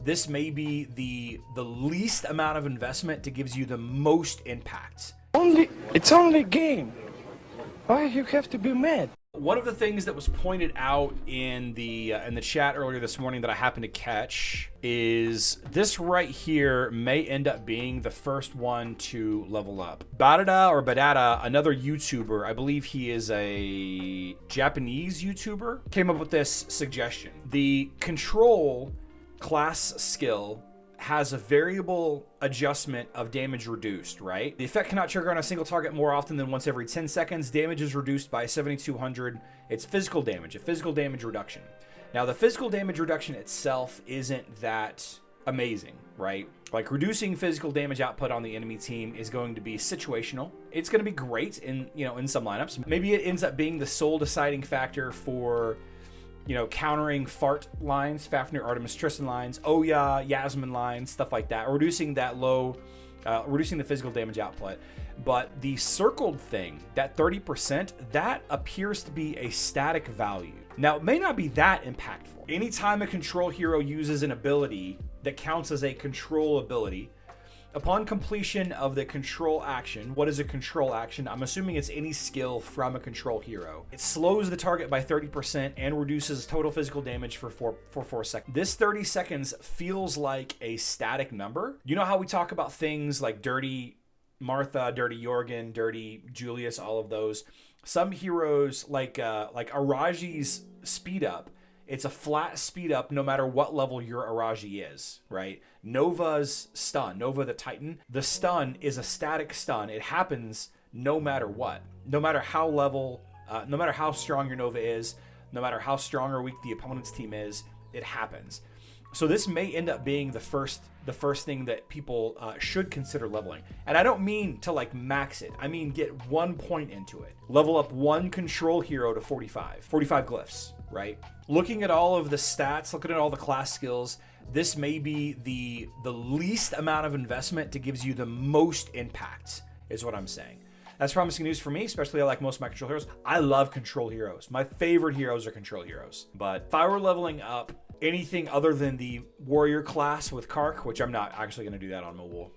this may be the least amount of investment that gives you the most impact. It's only a game. Why you have to be mad? One of the things that was pointed out in the chat earlier this morning that I happened to catch is this right here may end up being the first one to level up. Badada, another YouTuber, I believe he is a Japanese YouTuber, came up with this suggestion. The control class skill has a variable adjustment of damage reduced, right? The effect cannot trigger on a single target more often than once every 10 seconds. Damage is reduced by 7,200. It's physical damage, a physical damage reduction. Now, the physical damage reduction itself isn't that amazing, right? Like, reducing physical damage output on the enemy team is going to be situational. It's going to be great in, in some lineups. Maybe it ends up being the sole deciding factor for, countering Fart lines, Fafnir, Artemis, Tristan lines, Oya, Yasmin lines, stuff like that, or reducing that reducing the physical damage output. But the circled thing, that 30%, that appears to be a static value. Now, it may not be that impactful. Anytime a control hero uses an ability that counts as a control ability, upon completion of the control action, what is a control action? I'm assuming it's any skill from a control hero. It slows the target by 30% and reduces total physical damage for 4 seconds. This 30 seconds feels like a static number. You know how we talk about things like Dirty Martha, Dirty Jorgen, Dirty Julius, all of those? Some heroes like Araji's speed up, it's a flat speed up no matter what level your Araji is, right? Nova's stun, Nova the Titan, the stun is a static stun. It happens no matter what. No matter how no matter how strong your Nova is, no matter how strong or weak the opponent's team is, it happens. So this may end up being the first thing that people should consider leveling. And I don't mean to max it. I mean get 1 point into it. Level up one control hero to 45 glyphs, right? Looking at all of the stats, looking at all the class skills, this may be the least amount of investment that gives you the most impact, is what I'm saying. That's promising news for me, especially I like most of my control heroes. I love control heroes. My favorite heroes are control heroes. But if I were leveling up anything other than the warrior class with Kark, which I'm not actually going to do that on mobile,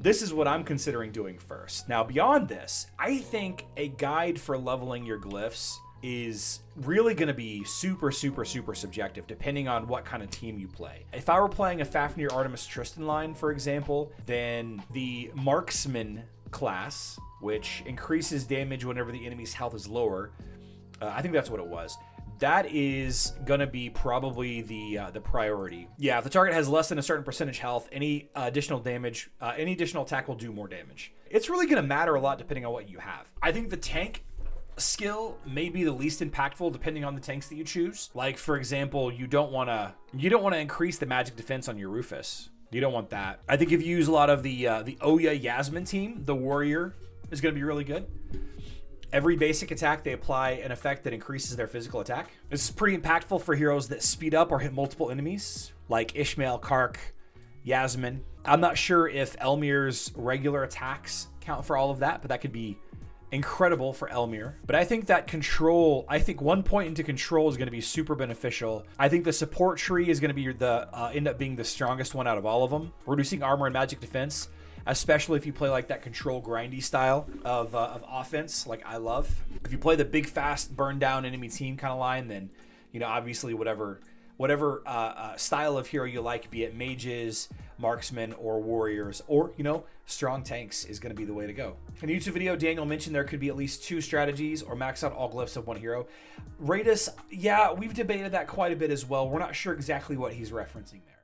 this is what I'm considering doing first. Now, beyond this, I think a guide for leveling your glyphs is really going to be super subjective depending on what kind of team you play. If I were playing a Fafnir, Artemis, Tristan line, for example, then the marksman class, which increases damage whenever the enemy's health is lower, I think that's what it was, that is going to be probably the priority. Yeah, if the target has less than a certain percentage health, any additional damage, any additional attack will do more damage. It's really going to matter a lot depending on what you have. I think the tank skill may be the least impactful depending on the tanks that you choose. Like, for example, you don't want to increase the magic defense on your Rufus. You don't want that. I think if you use a lot of the Oya Yasmin team, the warrior is going to be really good. Every basic attack, they apply an effect that increases their physical attack. This is pretty impactful for heroes that speed up or hit multiple enemies, like Ishmael, Kark, Yasmin. I'm not sure if Elmir's regular attacks count for all of that, but that could be incredible for Elmir. But I think that control, 1 point into control is going to be super beneficial. I think the support tree is going to be end up being the strongest one out of all of them. Reducing armor and magic defense, especially if you play like that control grindy style of offense, like I love. If you play the big, fast, burn down enemy team kind of line, then, obviously whatever style of hero you like, be it mages, marksmen, or warriors, or, strong tanks is going to be the way to go. In the YouTube video, Daniel mentioned there could be at least 2 strategies or max out all glyphs of one hero. Raidus, yeah, we've debated that quite a bit as well. We're not sure exactly what he's referencing there.